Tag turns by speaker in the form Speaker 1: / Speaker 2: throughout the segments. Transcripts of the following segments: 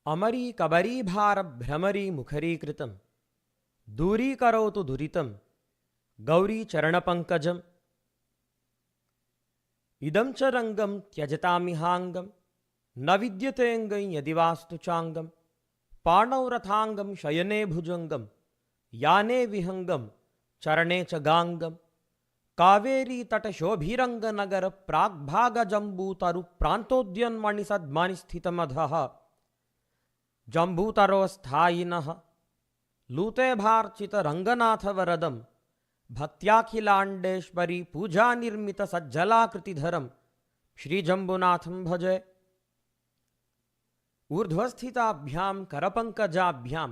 Speaker 1: अमरी कबरी भार भ्रमरी मुखरी कृतं दूरीकरोतु दुरितं गौरी चरणपङ्कजम् इदं च रङ्गं त्यजतामिहाङ्गं न विद्यतेऽङ्गं यदि वास्तु चाङ्गं पाणौ रथाङ्गं शयने भुजङ्गं याने विहङ्गं चरणे च गाङ्गं कावेरी तटशोभिरङ्गनगर प्राग्भागजम्बूतरु प्रान्तोद्यन्मणिसद्मणिस्थितमधः जम्बूतरोस्थायिनः लूते भारचितरङ्गनाथवरदं भक्त्याखिलाण्डेश्वरी पूजानिर्मितसज्जलाकृतिधरं श्रीजम्बुनाथं भजे। ऊर्ध्वस्थिताभ्यां करपङ्कजाभ्यां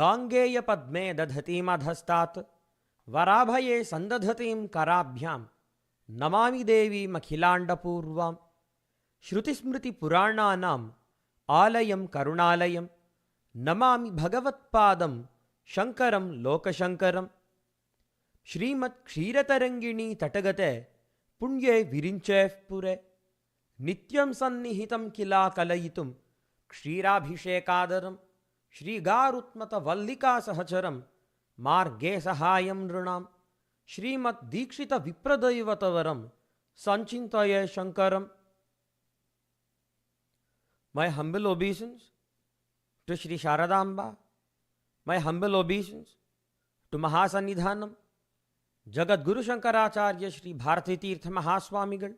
Speaker 1: गाङ्गेयपद्मे दधतीमधस्तात् वराभये सन्दधतीं कराभ्यां नमामि देवीमखिलाण्डपूर्वां श्रुतिस्मृतिपुराणानाम् आलयं करुणालयं नमामि भगवत्पादं शङ्करं लोकशङ्करं। श्रीमत्क्षीरतरङ्गिणी तटगते पुण्ये विरिञ्चेः पुरे नित्यं सन्निहितं किला कलयितुं क्षीराभिषेकादरं श्रीगारुत्मतवल्लिकासहचरं मार्गे सहायं नृणां श्रीमद्दीक्षितविप्रदैवतवरं सञ्चिन्तये शङ्करम्। My humble obeisance to Shri Sharadamba, my humble obeisance to Mahasannidhanam, Jagat Guru Shankaracharya Shri Bharati Tirtha Mahaswamigal,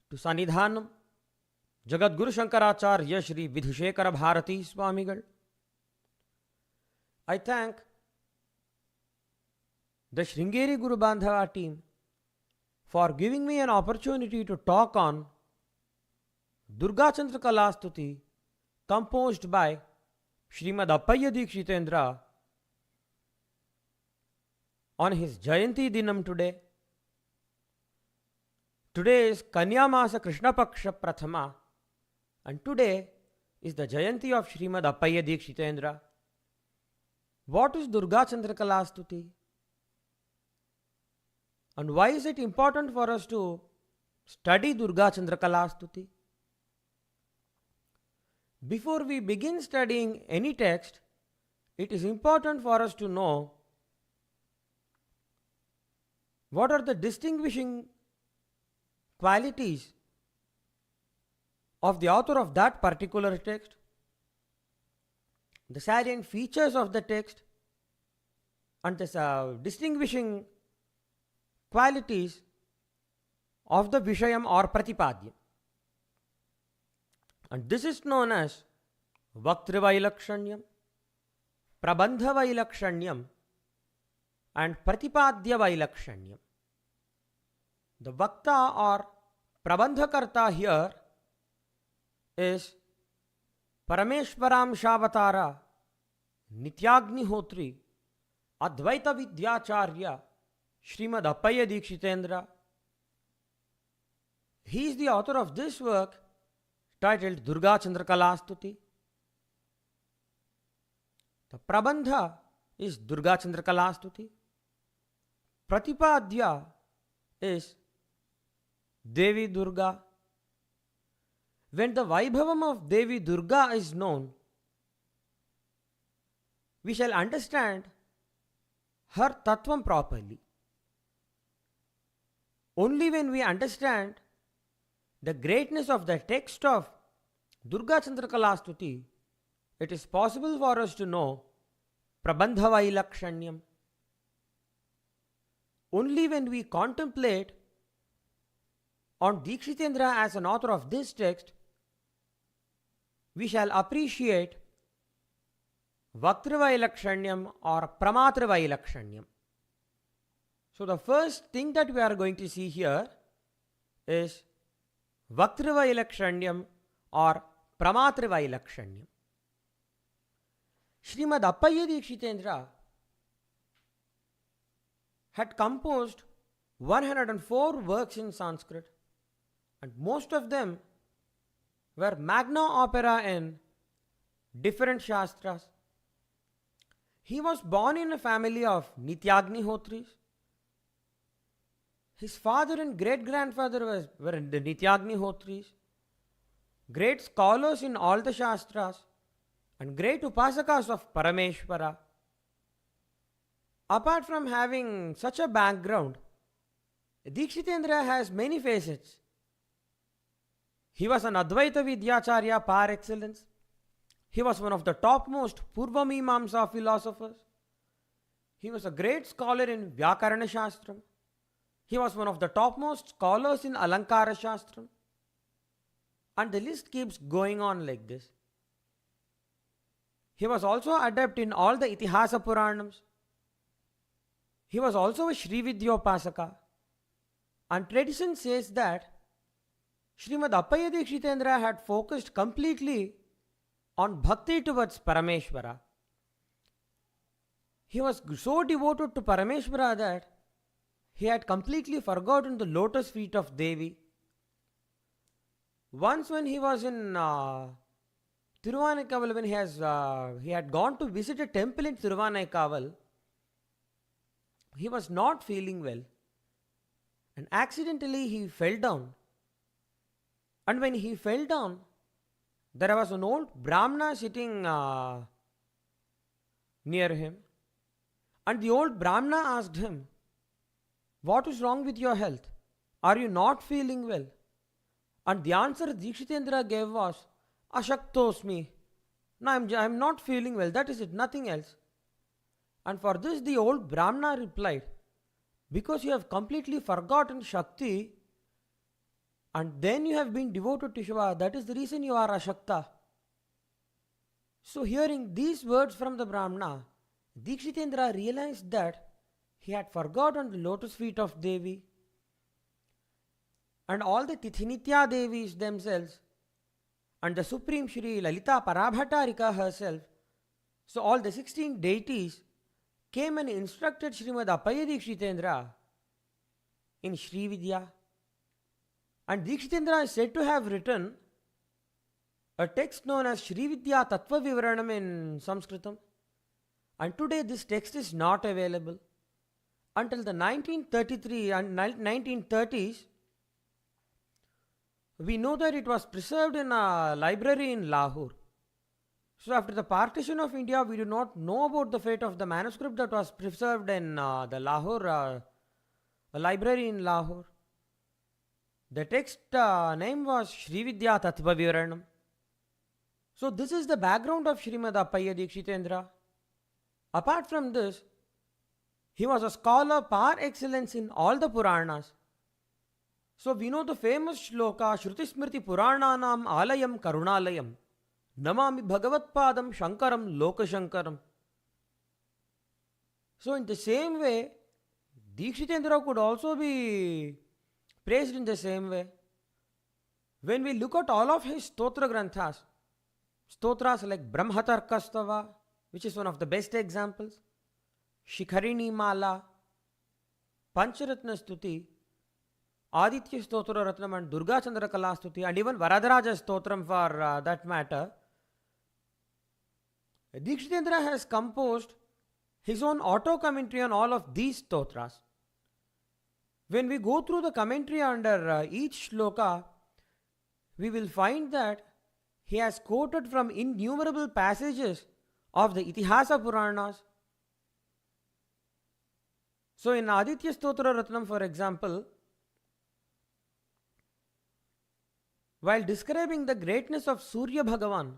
Speaker 1: to Sannidhanam, Jagat Guru Shankaracharya Shri Vidhushekara Bharati Swamigal. I thank the Sringeri Guru Bandhava team for giving me an opportunity to talk on Durga Chandrakala Stuti composed by Srimad Appaya Dikshitendra on his Jayanti Dinam today. Today is Kanya Masa Krishna Paksha Prathama and today is the Jayanti of Srimad Appaya Dikshitendra. What is Durga Chandrakala Stuti? And why is it important for us to study Durga Chandrakala Stuti? Before we begin studying any text, it is important for us to know what are the distinguishing qualities of the author of that particular text, the salient features of the text, and the distinguishing qualities of the Vishayam or Pratipadyam. And this is known as Vaktravailakshanyam, Prabandhavailakshanyam and Pratipadyavailakshanyam. The Vakta or Prabandhakarta here is Parameshwaram Shavatara Nityagnihotri Advaita Vidyacharya Srimad Appaya Dikshitendra. He is the author of this work titled Durga Chandrakala Stuti. The Prabandha is Durga Chandrakala Stuti. Pratipadya is Devi Durga. When the Vaibhavam of Devi Durga is known, we shall understand her Tattvam properly. Only when we understand the greatness of the text of Durga Chandrakala Stuti, it is possible for us to know Prabandhavailakshanyam. Only when we contemplate on Dikshitendra as an author of this text, we shall appreciate Vaktravailakshanyam or Pramatravailakshanyam. So the first thing that we are going to see here is Vaktravailakshanyam or Pramatravailakshanyam. Srimad Appaya Dikshitendra had composed 104 works in Sanskrit, and most of them were magna opera in different shastras. He was born in a family of Nityagnihotris. His father and great-grandfather were the Nityagnihotris. great scholars in all the Shastras, and great Upasakas of Parameshwara. Apart from having such a background, Dikshitendra has many facets. He was an Advaita Vidyacharya par excellence. He was one of the topmost Purva Mimamsa philosophers. He was a great scholar in Vyakarana Shastram. He was one of the topmost scholars in Alankara Shastram. And the list keeps going on like this. He was also adept in all the Itihasa Puranams. He was also a Sri Vidyopasaka. And tradition says that Srimad Appaya Dikshitendra had focused completely on bhakti towards Parameshwara. He was so devoted to Parameshwara that he had completely forgotten the lotus feet of Devi. Once when he was in Thiruvannaikaval, when he had gone to visit a temple in Thiruvannaikaval, he was not feeling well. And accidentally he fell down. And when he fell down, there was an old Brahmana sitting near him. And the old Brahmana asked him, "What is wrong with your health? Are you not feeling well?" And the answer Dikshitendra gave was, "Ashaktosmi." No, I'm not feeling well. That is it, nothing else. And for this the old Brahmana replied, "Because you have completely forgotten Shakti and then you have been devoted to Shiva, that is the reason you are Ashakta." So hearing these words from the Brahmana, Dikshitendra realized that he had forgotten the lotus feet of Devi and all the Tithinitya Devis themselves and the Supreme Shri Lalita Parabhattarika herself. So all the 16 deities came and instructed Srimad Appaya Dikshitendra in Sri Vidya. And Dikshitendra is said to have written a text known as Sri Vidya Tattva Vivaranam in Sanskritam. And today this text is not available. Until the 1933 and 1930s, we know that it was preserved in a library in Lahore. So after the partition of India, we do not know about the fate of the manuscript that was preserved in the Lahore library in Lahore. The text name was Sri Vidya Tattva Vivaranam. So this is the background of Srimad Appaya Dikshitendra. Apart from this, he was a scholar par excellence in all the Puranas. So we know the famous shloka Shruti Smriti Purananam Alayam Karunalayam Namami Bhagavatpadam Shankaram Lokashankaram. So in the same way, Dikshitendra could also be praised in the same way. When we look at all of his stotra granthas, stotras like Brahmatarkastava, which is one of the best examples, Shikharini Mala, Pancharatna Stuti, Aditya Stotra Ratnam and Durga Chandrakala Stuti, and even Varadaraja Stotram for that matter, Dikshitendra has composed his own auto commentary on all of these stotras. When we go through the commentary under each shloka, we will find that he has quoted from innumerable passages of the Itihasa Puranas. So in Aditya Stotra Ratnam, for example, while describing the greatness of Surya Bhagavan,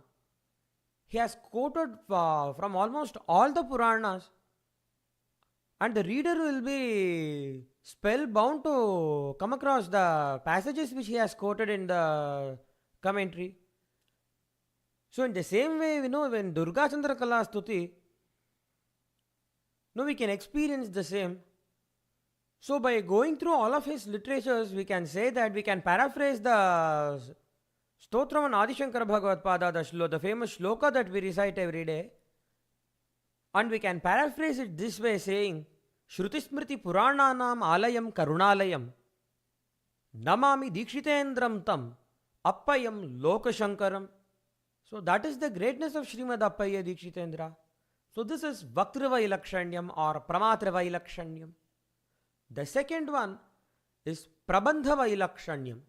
Speaker 1: he has quoted from almost all the Puranas, and the reader will be spellbound to come across the passages which he has quoted in the commentary. So in the same way, we know when Durga Chandrakala Stuti, we can experience the same. So by going through all of his literatures, we can say that we can paraphrase the Stotram on Adi Shankara Bhagavad Pada, the famous shloka that we recite every day. And we can paraphrase it this way, saying, Shruti Smriti Purananam Alayam Karunalayam Namami Dikshitendram Tam Appayam Lokashankaram. So that is the greatness of Srimad Appaya Dikshitendra. So this is Vaktriva Ilakshanyam or Pramatriva Ilakshanyam. The second one is Prabandhava Ilakshanyam.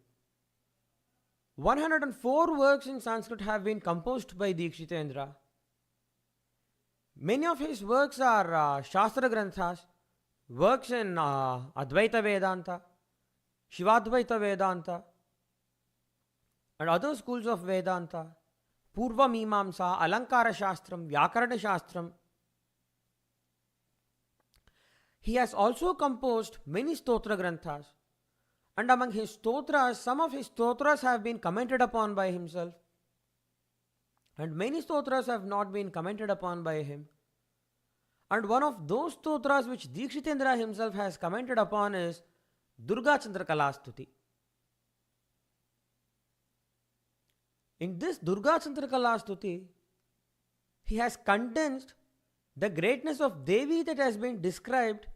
Speaker 1: 104 works in Sanskrit have been composed by Dikshitendra. Many of his works are Shastra Granthas, works in Advaita Vedanta, Shivadvaita Vedanta, and other schools of Vedanta, Purva Mimamsa, Alankara Shastram, Vyakarana Shastram. He has also composed many Stotra Granthas, and among his Stotras, some of his Stotras have been commented upon by himself, and many Stotras have not been commented upon by him. And one of those Stotras which Dikshitendra himself has commented upon is Durga Chandrakala Stuti. In this Durga Chandrakala Stuti, he has condensed the greatness of Devi that has been described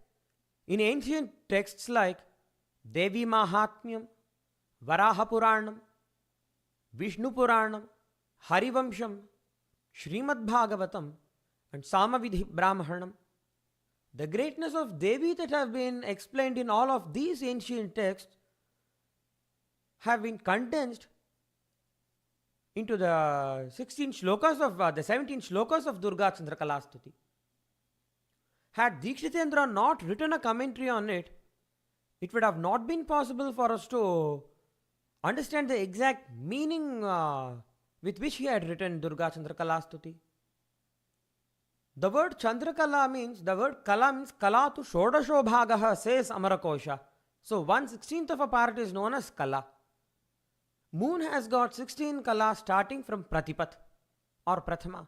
Speaker 1: in ancient texts like Devi Mahatmyam, Varaha Puranam, Vishnu Puranam, Harivamsham, Srimad Bhagavatam, and Samavidhi Brahmanam. The greatness of Devi that have been explained in all of these ancient texts have been condensed into the 17 shlokas of Durga Chandrakala Stuti. Had Dikshitendra not written a commentary on it, it would have not been possible for us to understand the exact meaning with which he had written Durga Chandrakala Stuti. The word Chandrakala means, the word Kala means Kala tu Shodasho Bhagaha, says Amarakosha. So 1/16 of a part is known as Kala. Moon has got 16 Kala starting from Pratipat or Prathama.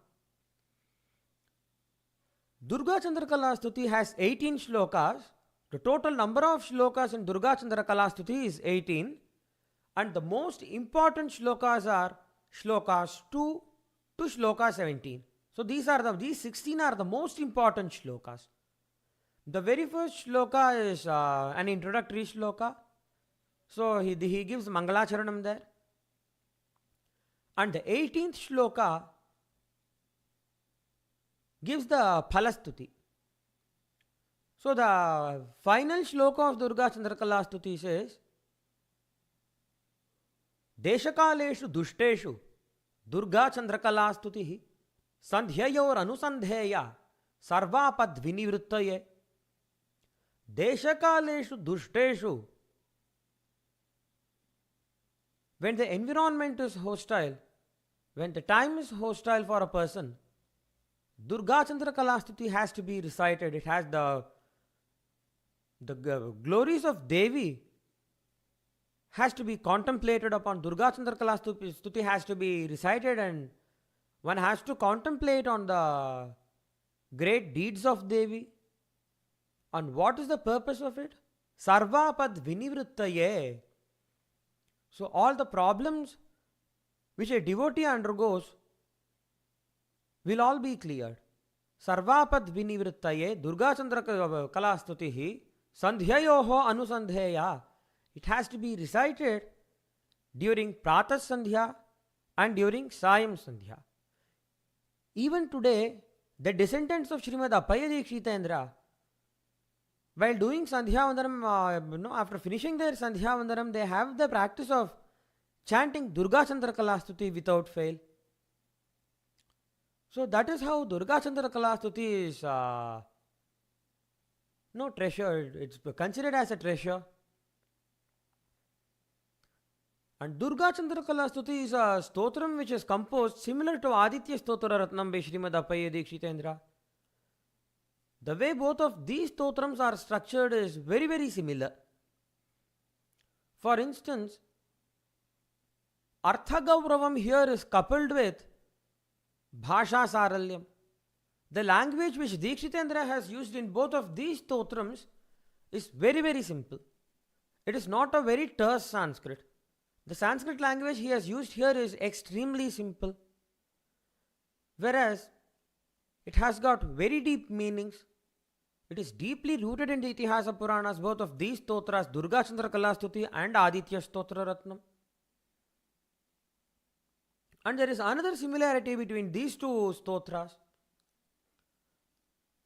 Speaker 1: Durga Chandrakala Stuti has 18 shlokas. The total number of shlokas in Durga Chandrakala Stuti is 18. And the most important shlokas are shlokas 2 to shloka 17. So these 16 are the most important shlokas. The very first shloka is an introductory shloka. So he gives Mangala Charanam there. And the 18th shloka gives the Phalastuti. So the final shloka of Durga Chandrakala Stuti says, Deshakaleshu Dushteshu Durga Chandrakala Stutihi Sandhyayor Anusandheya Sarvapad Vinivruttaye. Deshakaleshu Dushteshu. When the environment is hostile, when the time is hostile for a person, Durga Chandrakala Stuti has to be recited. It has the glories of Devi has to be contemplated upon. Durga Chandrakala Stuti has to be recited, and one has to contemplate on the great deeds of Devi. And what is the purpose of it? Sarvapad Vinivruttaye. So all the problems which a devotee undergoes will all be cleared. Sarvapad Vinivruttaye Durga Chandrakala Stutihi Sandhyayoho Anusandheya. It has to be recited during Pratah Sandhya and during Sayam Sandhya. Even today, the descendants of Srimad Appaya Dikshitendra, while doing Sandhya Vandanam, after finishing their Sandhya Vandanam, they have the practice of chanting Durga Chandrakala Stuti without fail. So that is how Durga Chandrakala Stuti is treasured. It's considered as a treasure. And Durga Chandrakala Stuti is a stotram which is composed similar to Aditya Stotra Ratnam by Srimad Appaya Dikshitendra. The way both of these stotrams are structured is very, very similar. For instance, Artha Gauravam here is coupled with Bhasha Saralyam. The language which Dikshitendra has used in both of these stotrams is very, very simple. It is not a very terse Sanskrit. The Sanskrit language he has used here is extremely simple, whereas it has got very deep meanings. It is deeply rooted in the Itihasa Puranas, both of these stotras, Durga Chandrakala Stuti and Aditya Stotra Ratnam. And there is another similarity between these two stotras.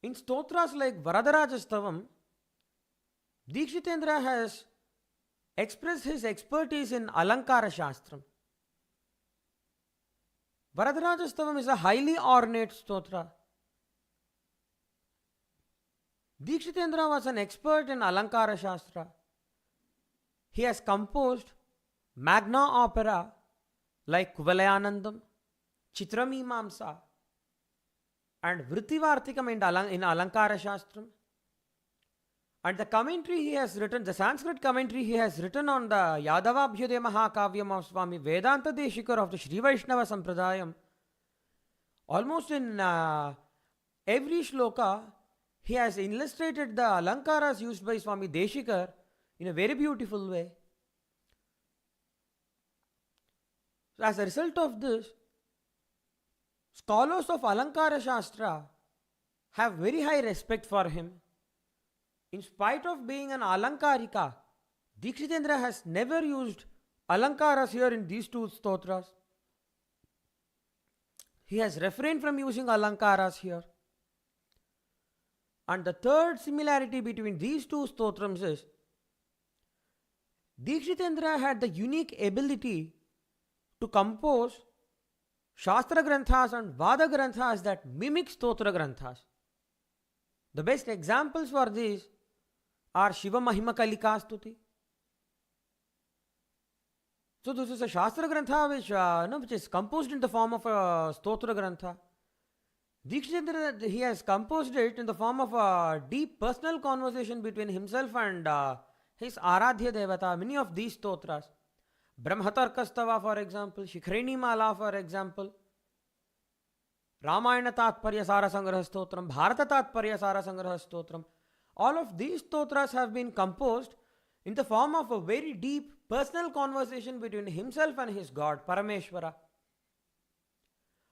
Speaker 1: In stotras like Varadarajastavam, Dikshitendra has expressed his expertise in Alankara Shastram. Varadarajastavam is a highly ornate stotra. Dikshitendra was an expert in Alankara Shastra. He has composed magna opera like Kuvalayanandam, Chitramimamsa, and Vrittivartikam in Alankara Shastram. And the commentary he has written, the Sanskrit commentary he has written on the Yadavabhyuday Mahakavyam of Swami Vedanta Deshikar of the Sri Vaishnava Sampradayam, almost in every shloka, he has illustrated the Alankaras used by Swami Deshikar in a very beautiful way. So as a result of this, scholars of Alankara Shastra have very high respect for him. In spite of being an Alankarika, Dikshitendra has never used Alankaras here in these two stotras. He has refrained from using Alankaras here. And the third similarity between these two stotrams is Dikshitendra had the unique ability to compose Shastra Granthas and Vada Granthas that mimic Stotra Granthas. The best examples for these are Shiva Mahima Kalika Stuti. So this is a Shastra Grantha which is composed in the form of a Stotra Grantha. Dikshitendra, he has composed it in the form of a deep personal conversation between himself and his Aradhya Devata. Many of these stotras, Brahmatarkastava for example, Shikhreni Mala for example, Ramayana Tatparya Sara Sangraha Stotram, Bharata Tatparya Sara Sangraha Stotram, all of these stotras have been composed in the form of a very deep personal conversation between himself and his God, Parameshwara.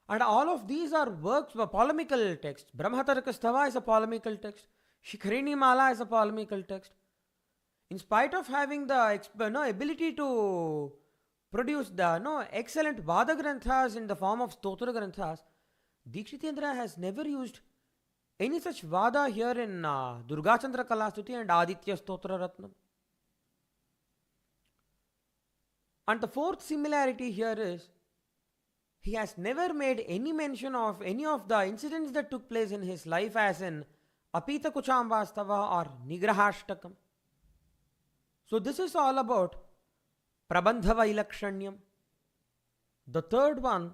Speaker 1: And all of these are works of polemical text. Brahmatarkastava is a polemical text. Shikhreni Mala is a polemical text. In spite of having the ability to produce the excellent Vada Granthas in the form of Stotra Granthas, Dikshitendra has never used any such Vada here in Durga Chandrakala Stuti and Aditya Stotra Ratnam. And the fourth similarity here is he has never made any mention of any of the incidents that took place in his life as in Apita Kuchambastava or Nigrahashtakam. So this is all about Prabandha Vailakshanyam. The third one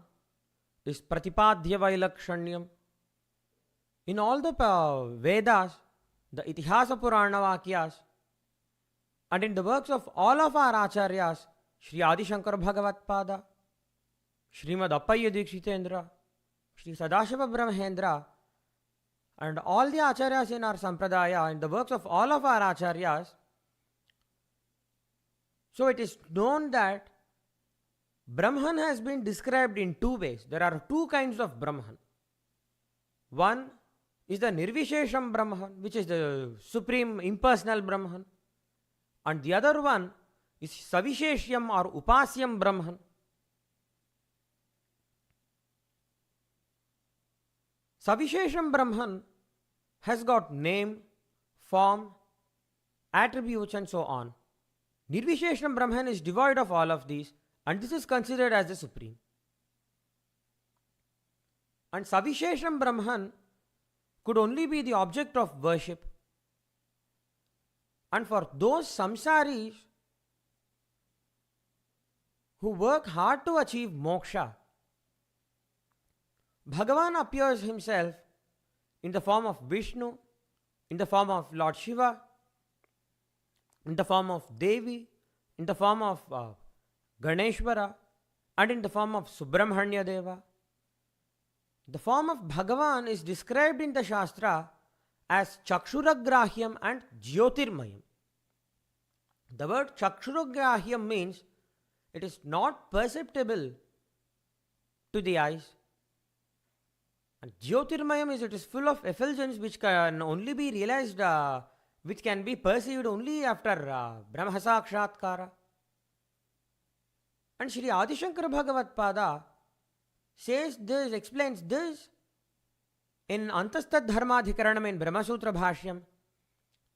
Speaker 1: is Pratipadhya Vailakshanyam. In all the Vedas, the Itihasa Purana Vakyas, and in the works of all of our Acharyas, Sri Adi Shankara Bhagavatpada, Srimad Appaya Dikshitendra, Sri Sadashiva Brahmendra, and all the Acharyas in our Sampradaya, in the works of all of our Acharyas, so it is known that Brahman has been described in two ways. There are two kinds of Brahman. One is the Nirvishesham Brahman, which is the supreme impersonal Brahman. And the other one is Savisheshyam or Upasyam Brahman. Savishesham Brahman has got name, form, attributes and so on. Nirvishesham Brahman is devoid of all of these, and this is considered as the supreme. And Savishesham Brahman could only be the object of worship. And for those samsaris who work hard to achieve moksha, Bhagavan appears himself in the form of Vishnu, in the form of Lord Shiva, in the form of Devi, in the form of Ganeshwara, and in the form of Subramanya Deva. The form of Bhagavan is described in the Shastra as Chakshuragrahyam and Jyotirmayam. The word Chakshuragrahyam means it is not perceptible to the eyes. And Jyotirmayam is it is full of effulgence which can only be realized, which can be perceived only after Brahma Sakshatkara. And Sri Adi Shankara Bhagavatpada says this, explains this in Antastad Dharmadhikaranam in Brahma Sutra Bhashyam,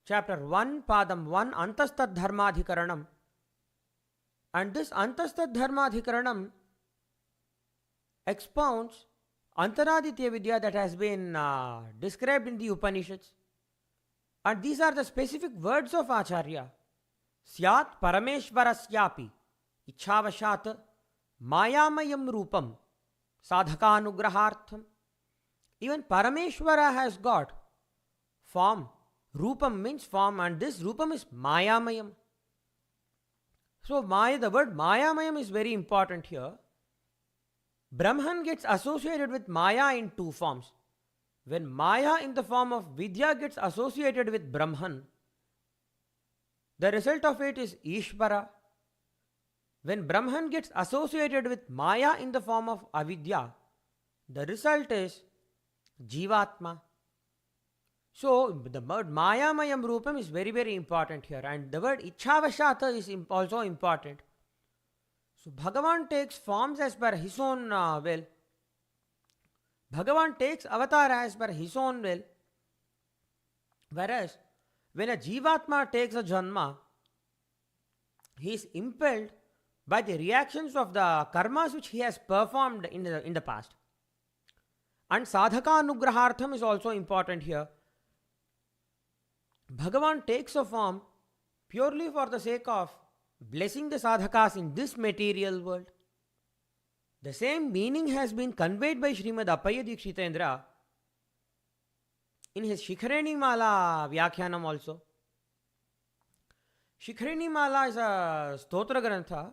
Speaker 1: chapter 1, Padam 1, Antastad Dharmadhikaranam. And this Antastad Dharmadhikaranam expounds Antaraditya Vidya that has been described in the Upanishads. And these are the specific words of Acharya. Syat Parameshwarasyapi Ichhavashat Mayamayam Rupam Sadhakanugrahartham. Even Parameshwara has got form. Rupam means form, and this Rupam is Mayamayam. So the word Mayamayam is very important here. Brahman gets associated with Maya in two forms. When Maya in the form of Vidya gets associated with Brahman, the result of it is Ishvara. When Brahman gets associated with Maya in the form of Avidya, the result is Jivatma. So the word Mayamayam Rupam is very, very important here, and the word Ichhavashata is also important. So Bhagavan takes forms as per his own will. Bhagavan takes avatar as per his own will. Whereas when a Jivatma takes a Janma, he is impelled by the reactions of the karmas which he has performed in the past. And Sadhaka Anugrahartham is also important here. Bhagavan takes a form purely for the sake of blessing the sadhakas in this material world. The same meaning has been conveyed by Srimad Appaya Dikshitendra in his Shikhareni Mala Vyakhyanam also. Shikhareni Mala is a Stotra Grantha,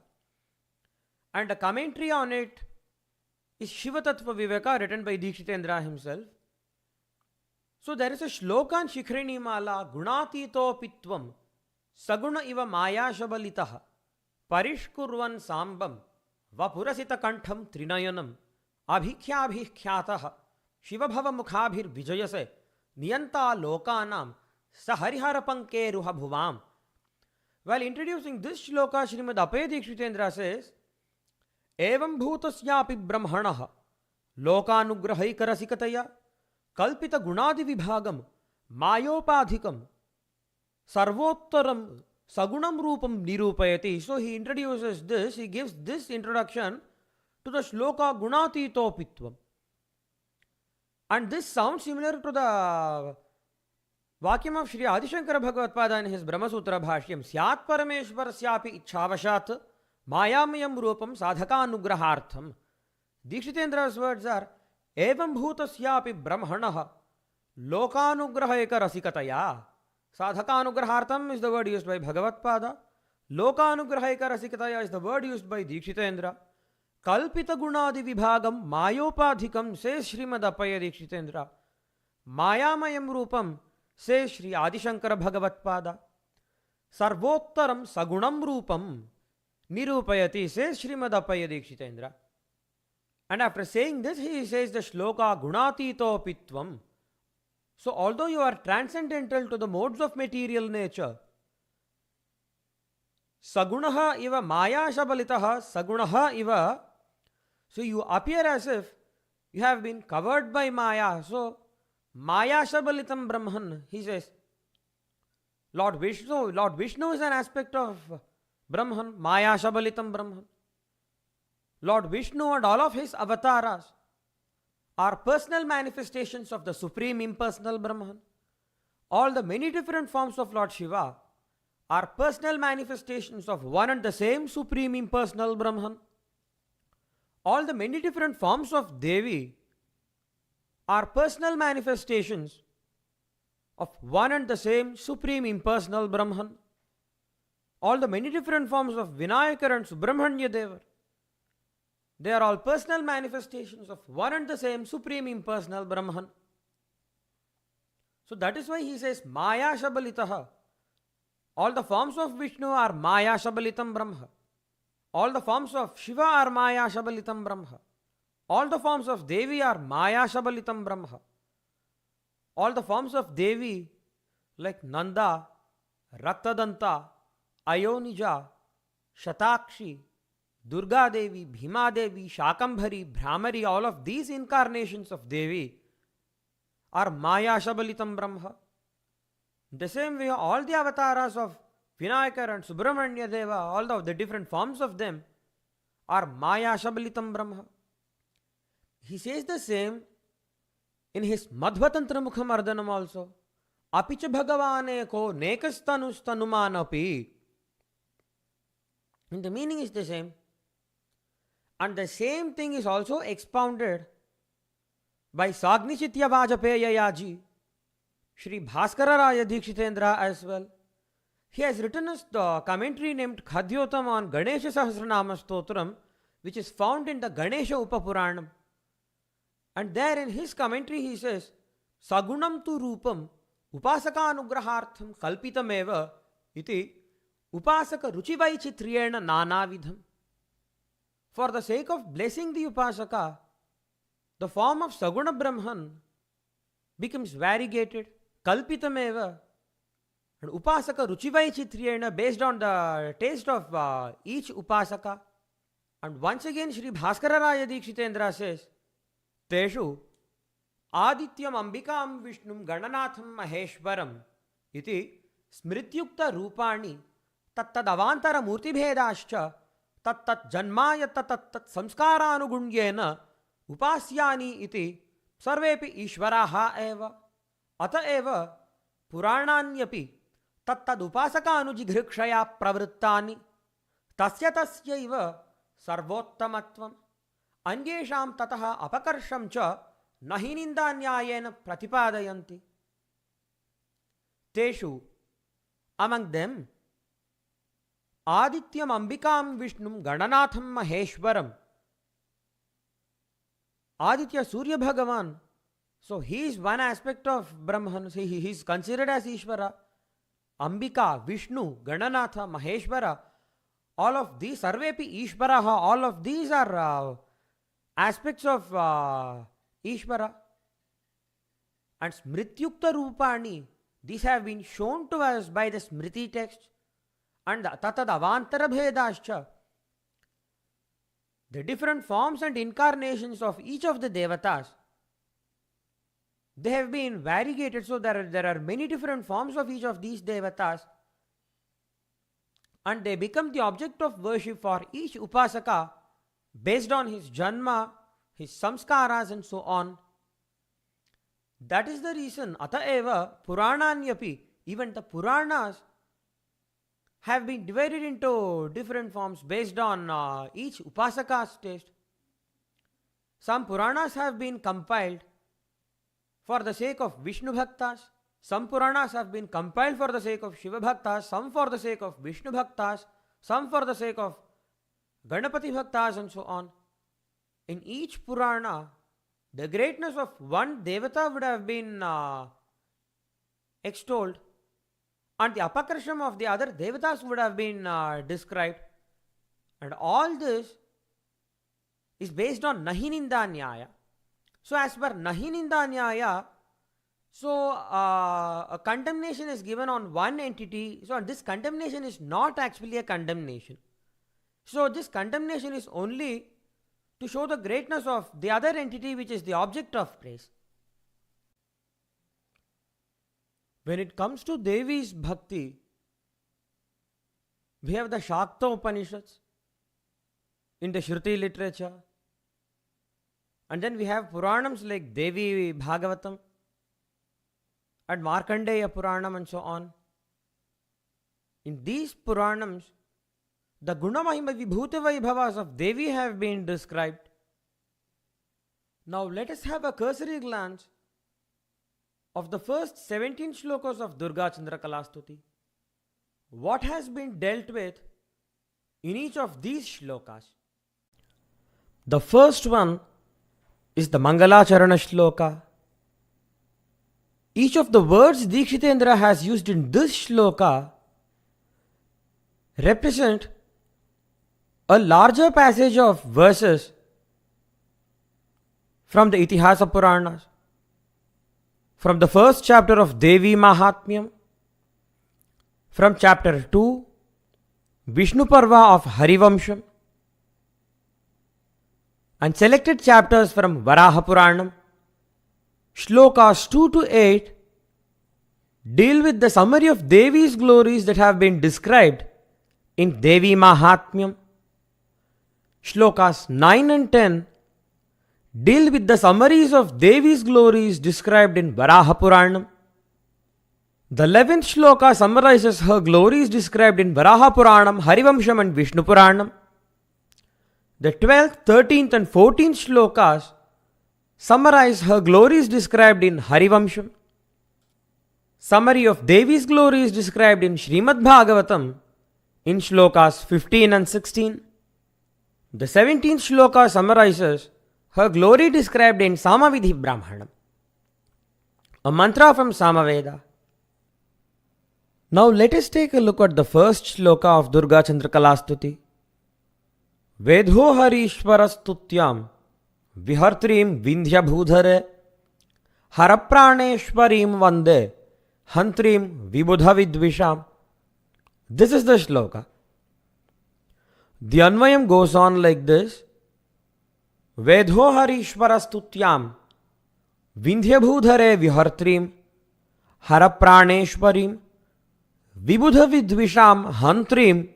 Speaker 1: and a commentary on it is Shiva Tattva Viveka, written by Dikshitendra himself. So there is a shloka in Shikhareni Mala, Gunatito Pitvam Saguna iva Maya Shabalitaha Parishkurvan Sambam Vapurasita Kantham Trinayanam Abhikhyabhikhyataha Shivabhava Mukhabhir Vijayase Niyanta Lokanam Sahariharapanke Ruha Bhuvam. While introducing this shloka, Srimad Appaya Dikshitendra says, Evam bhutasyapi brahmanaha lokanugrahaikarasikataya kalpita gunadi vibhagam mayopadhikam sarvottaram sagunam rupam nirupayati. So he introduces this, he gives this introduction to the shloka gunatito pitvam. And this sounds similar to the Vakyam of Sri Adishankara Bhagavatpada in his Brahma Sutra Bhashyam. Syat Parameshwarasyapi Ichhavashat Mayamayam Rupam Sadhakanugrahartham. Dikshitendra's words are Evam Bhutasyapi Brahmanaha Lokanugraheka Rasikataya. Sadhakanugrahartham is the word used by Bhagavatpada. Lokanugraheka Rasikataya is the word used by Dikshitendra. Kalpita Gunadi Vibhagam Mayopadhikam says Srimad Appaya Dikshitendra. Mayamayam Rupam says Sri Adishankara Bhagavatpada. Sarvottaram Sagunam Rupam Nirupayati says Srimad Appaya Dikshitendra. And after saying this, he says the shloka Gunatito Pitvam. So although you are transcendental to the modes of material nature, Sagunaha iva Maya Shabalitaha Sagunaha iva, so you appear as if you have been covered by Maya. So Maya Shabalitam Brahman, he says. Lord Vishnu is an aspect of Brahman, Maya Shabalitam Brahman. Lord Vishnu and all of his avatars are personal manifestations of the Supreme Impersonal Brahman. All the many different forms of Lord Shiva are personal manifestations of one and the same Supreme Impersonal Brahman. All the many different forms of Devi are personal manifestations of one and the same Supreme Impersonal Brahman. All the many different forms of Vinayaka and Subramanya Deva, they are all personal manifestations of one and the same Supreme Impersonal Brahman. So that is why he says Maya Shabalitaha. All the forms of Vishnu are Maya Shabalitam Brahma. All the forms of Shiva are Maya Shabalitam Brahma. All the forms of Devi are Maya Shabalitam Brahma. All the forms of Devi like Nanda, Raktadanta, Ayonija, Shatakshi, Durga Devi, Bhima Devi, Shakambhari, Brahmari, all of these incarnations of Devi are Maya Shabalitam Brahma. The same way, all the avatars of Vinayaka and Subramanya Deva, all of the different forms of them are Maya Shabalitam Brahma. He says the same in his Madhvatantra Mukhamardhanam also. Apicha Bhagavane ko nekastanusthanumanapi. And the meaning is the same. And the same thing is also expounded by Sagnishitya Vajapeya Yaji, Shri Bhaskara Raya Dikshitendra as well. He has written us the commentary named Khadyotam on Ganesha Sahasranama Stotram, which is found in the Ganesha Upapuranam. And there in his commentary he says, Sagunam tu Rupam Upasaka Anugrahartham Kalpitameva iti Upasaka Ruchivai Chitriyena Nanavidham. For the sake of blessing the Upasaka, the form of Saguna Brahman becomes variegated, Kalpitameva, and Upasaka Ruchivai Chitriyena based on the taste of each Upasaka. And once again Shri Bhaskara Raya Dikshitendra says, Teshu Adityam Ambikam Vishnum Gananatham Maheshwaram iti Smrityukta Rupani Tattad Avantara Murti Bhedascha Tattat Janmaya Tattat Samskaranugungyena Upasyani iti Sarvepi Ishvaraha eva Ata eva Purananyapi Tattad Upasaka Anujighrikshaya Pravrittani Tasya Tasyaiva Sarvottamatvam Anyesham Tataha Apakarsham cha Nahinindanyayena Pratipadayanti. Teshu, among them, Adityam Ambikam Vishnum Gananatham Maheshwaram. Aditya Surya Bhagavan. So he is one aspect of Brahman. He is considered as Ishvara. Ambika, Vishnu, Gananatha, Maheshwara. All of these, Sarvepi Ishvaraha, all of these are aspects of Ishvara. And Smrityukta Rupani, these have been shown to us by the Smriti text. And Tatad Avantara Bhedascha, the different forms and incarnations of each of the Devatas, they have been variegated. So there are many different forms of each of these Devatas. And they become the object of worship for each Upasaka based on his Janma, his Samskaras and so on. That is the reason Ataeva Purananyapi, even the Puranas have been divided into different forms based on each Upasaka's taste. Some Puranas have been compiled for the sake of Vishnu Bhaktas. Some Puranas have been compiled for the sake of Shiva Bhaktas, some for the sake of Vishnu Bhaktas, some for the sake of Ganapati Bhaktas and so on. In each Purana, the greatness of one Devata would have been extolled, and the apakarsham of the other Devatas would have been described. And all this is based on Nahininda Nyaya. So as per Nahininda Nyaya, so a condemnation is given on one entity. So this condemnation is not actually a condemnation. So this condemnation is only to show the greatness of the other entity which is the object of praise. When it comes to Devi's Bhakti, we have the Shakta Upanishads in the Shruti literature, and then we have Puranams like Devi Bhagavatam and Markandeya Puranam and so on. In these Puranams, the Guna Mahima Vibhuta Vaibhavas of Devi have been described. Now let us have a cursory glance of the first 17 shlokas of Durga Chandrakala Stuti. What has been dealt with in each of these shlokas? The first one is the Mangala Charanasloka. Each of the words Dikshitendra has used in this shloka represent a larger passage of verses from the Itihasa Puranas, from the first chapter of Devi Mahatmyam, from chapter 2, Vishnu Parva of Harivamsham, and selected chapters from Varaha Puranam. Shlokas 2 to 8 deal with the summary of Devi's glories that have been described in Devi Mahatmyam. Shlokas 9 and 10 deal with the summaries of Devi's glories described in Varaha Puranam. The 11th shloka summarizes her glories described in Varaha Puranam, Harivamsham and Vishnu Puranam. The 12th, 13th and 14th shlokas summarize her glories described in Harivamsham. Summary of Devi's glories described in Srimad Bhagavatam in shlokas 15 and 16. The 17th shloka summarizes her glory described in Samavidhi Brahmanam, a mantra from Samaveda. Now let us take a look at the first shloka of Durga Chandrakala Stuti. Vedho Harishwarastutyam Vihartrim Vindhya Bhudhare Harapraneshwarim Vande Hantrim Vibudha Vidvisham. This is the shloka. The Anvayam goes on like this. Vedho Harishwarastutyam Vindhya Bhudhare Vihartrim Harapraneshwarim Vibudha Vidvisham Hantrim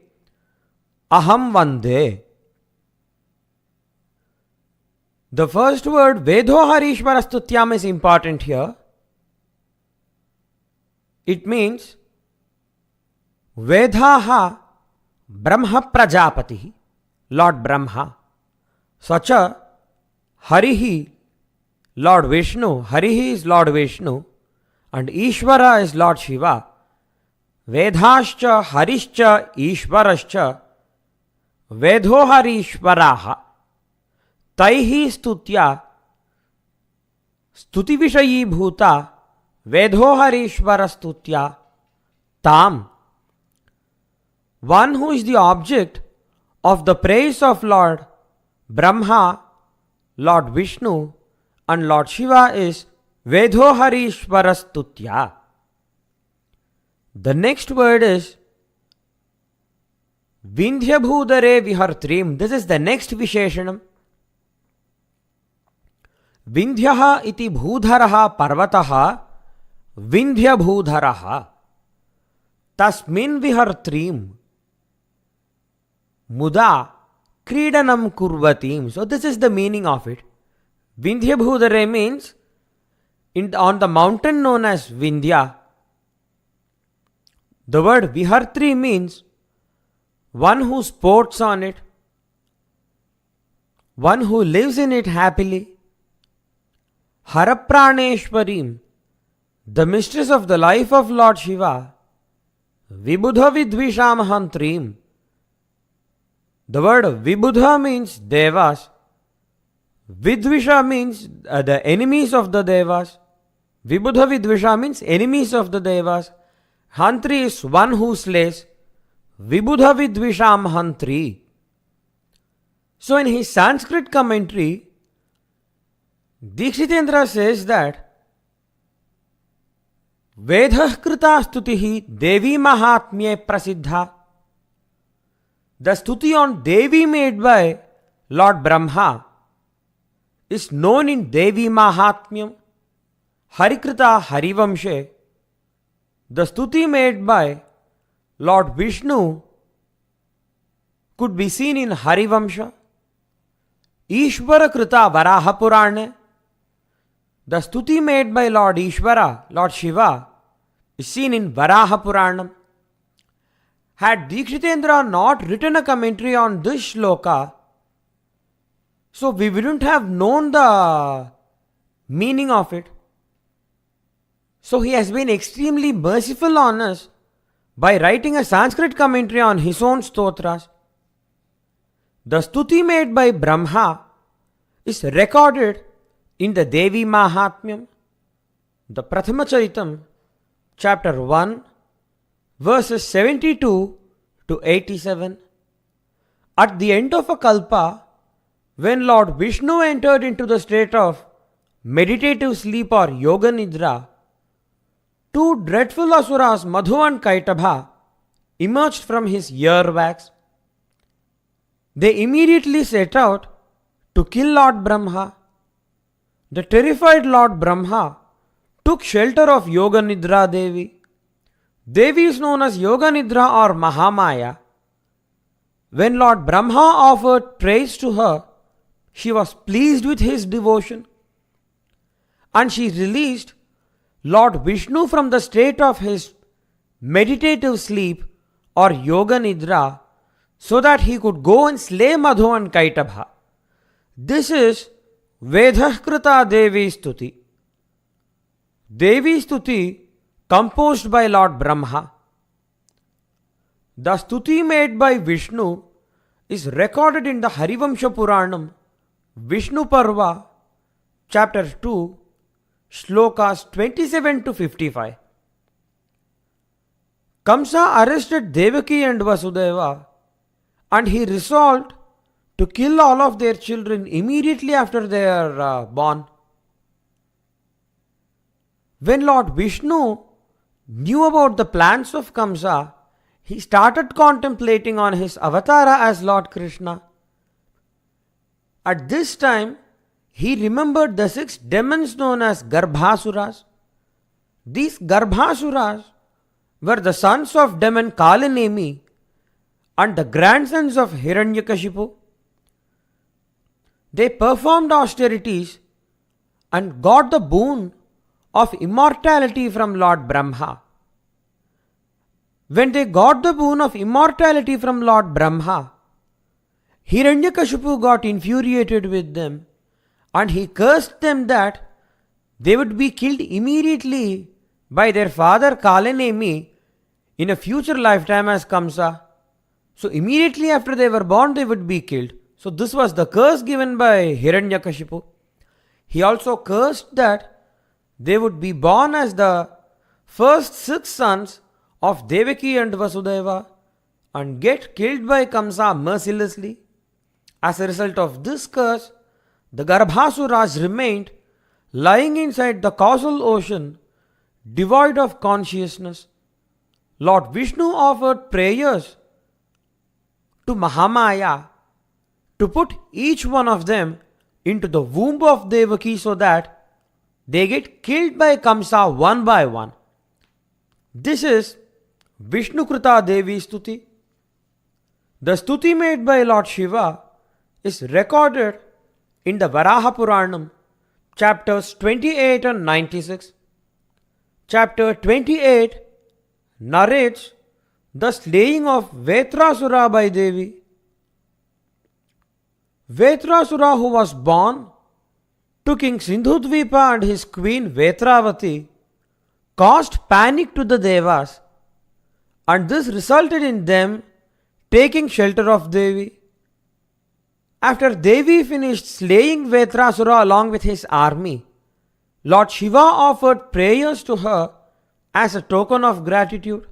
Speaker 1: Aham Vande. The first word Vedho Harishwarastutyam is important here. It means Vedhaha Brahma Prajapati, Lord Brahma. Sacha Harihi, Lord Vishnu. Harihi is Lord Vishnu and Ishvara is Lord Shiva. Vedhascha Harishcha Ishvarascha Vedho Harishvaraha Taihi Stutya Stuti Vishayi Bhuta Vedho Harishvara Stutya Tam. One who is the object of the praise of Lord Brahma, Lord Vishnu and Lord Shiva is Vedho Harishvara Stutya. The next word is Vindhya Bhudare Vihartrim. This is the next Visheshanam. Vindhyaha iti Bhudharaha Parvataha Vindhya Bhudharaha Tasmin Vihartrim Muda Kridanam Kurvatim. So this is the meaning of it. Vindhya Bhudare means on the mountain known as Vindhya. The word Vihartri means one who sports on it, one who lives in it happily. Harapraneshwarim, the mistress of the life of Lord Shiva. Vibudha Vidvisham Hantrim. The word Vibudha means Devas. Vidvisha means the enemies of the Devas. Vibudha Vidvisha means enemies of the Devas. Hantri is one who slays. Vibudha Vidvisham Hantri. So in his Sanskrit commentary, Dikshitendra says that Vedha Krita Stutihi Devi Mahatmye Prasiddha. The stuti on Devi made by Lord Brahma is known in Devi Mahatmyam. Harikrita Harivamshe. The stuti made by Lord Vishnu could be seen in Harivamsha. Ishvara Krita Varaha Purane. The stuti made by Lord Ishvara, Lord Shiva, is seen in Varaha Puranam. Had Dikshitendra not written a commentary on this shloka, so we wouldn't have known the meaning of it. So he has been extremely merciful on us by writing a Sanskrit commentary on his own stotras. The stuti made by Brahma is recorded in the Devi Mahatmyam, the Prathama Charitam, chapter 1, verses 72 to 87. At the end of a kalpa, when Lord Vishnu entered into the state of meditative sleep or yoga nidra, two dreadful asuras, Madhu and Kaitabha, emerged from his earwax. They immediately set out to kill Lord Brahma. The terrified Lord Brahma took shelter of Yoga Nidra Devi. Devi is known as Yoga Nidra or Mahamaya. When Lord Brahma offered praise to her, she was pleased with his devotion and she released Lord Vishnu from the state of his meditative sleep or yoga nidra so that he could go and slay Madhu and Kaitabha. This is Vedhakrita Devi Stuti. Devi Stuti composed by Lord Brahma. The Stuti made by Vishnu is recorded in the Harivamsha Puranam, Vishnu Parva, chapter 2, shlokas 27 to 55. Kamsa arrested Devaki and Vasudeva and he resolved to kill all of their children immediately after they are born. When Lord Vishnu knew about the plans of Kamsa, he started contemplating on his avatara as Lord Krishna. At this time, he remembered the 6 demons known as Garbhasuras. These Garbhasuras were the sons of demon Kalanemi and the grandsons of Hiranyakashipu. They performed austerities and got the boon of immortality from Lord Brahma. When they got the boon of immortality from Lord Brahma, Hiranyakashipu got infuriated with them and he cursed them that they would be killed immediately by their father Kalanemi in a future lifetime as Kamsa. So immediately after they were born, they would be killed. So this was the curse given by Hiranyakashipu. He also cursed that they would be born as the first 6 sons of Devaki and Vasudeva and get killed by Kamsa mercilessly. As a result of this curse, the Garbhasuras remained lying inside the causal ocean, devoid of consciousness. Lord Vishnu offered prayers to Mahamaya to put each one of them into the womb of Devaki so that they get killed by Kamsa one by one. This is Vishnukrita Devi Stuti. The Stuti made by Lord Shiva is recorded in the Varaha Puranam, chapters 28 and 96. Chapter 28 narrates the slaying of Vetrasura by Devi. Vetrasura, who was born to King Sindhudvipa and his queen Vetravati, caused panic to the Devas, and this resulted in them taking shelter of Devi. After Devi finished slaying Vetrasura along with his army, Lord Shiva offered prayers to her as a token of gratitude.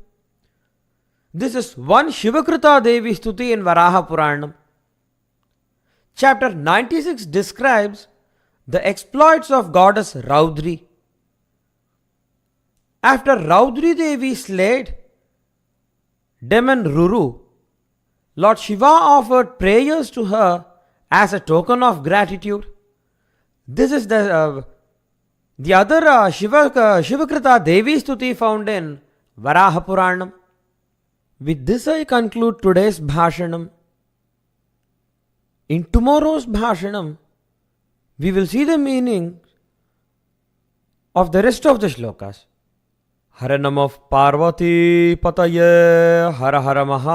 Speaker 1: This is one Shivakrita Devi Stuti in Varaha Puranam. Chapter 96 describes the exploits of goddess Raudri. After Raudri Devi slayed demon Ruru, Lord Shiva offered prayers to her as a token of gratitude. This is the other Shivakrita Devi Stuti found in Varaha Puranam. With this I conclude today's Bhashanam. In tomorrow's Bhashanam, we will see the meaning of the rest of the shlokas. Hare Namav Parvati Pataye Hara Hara Maha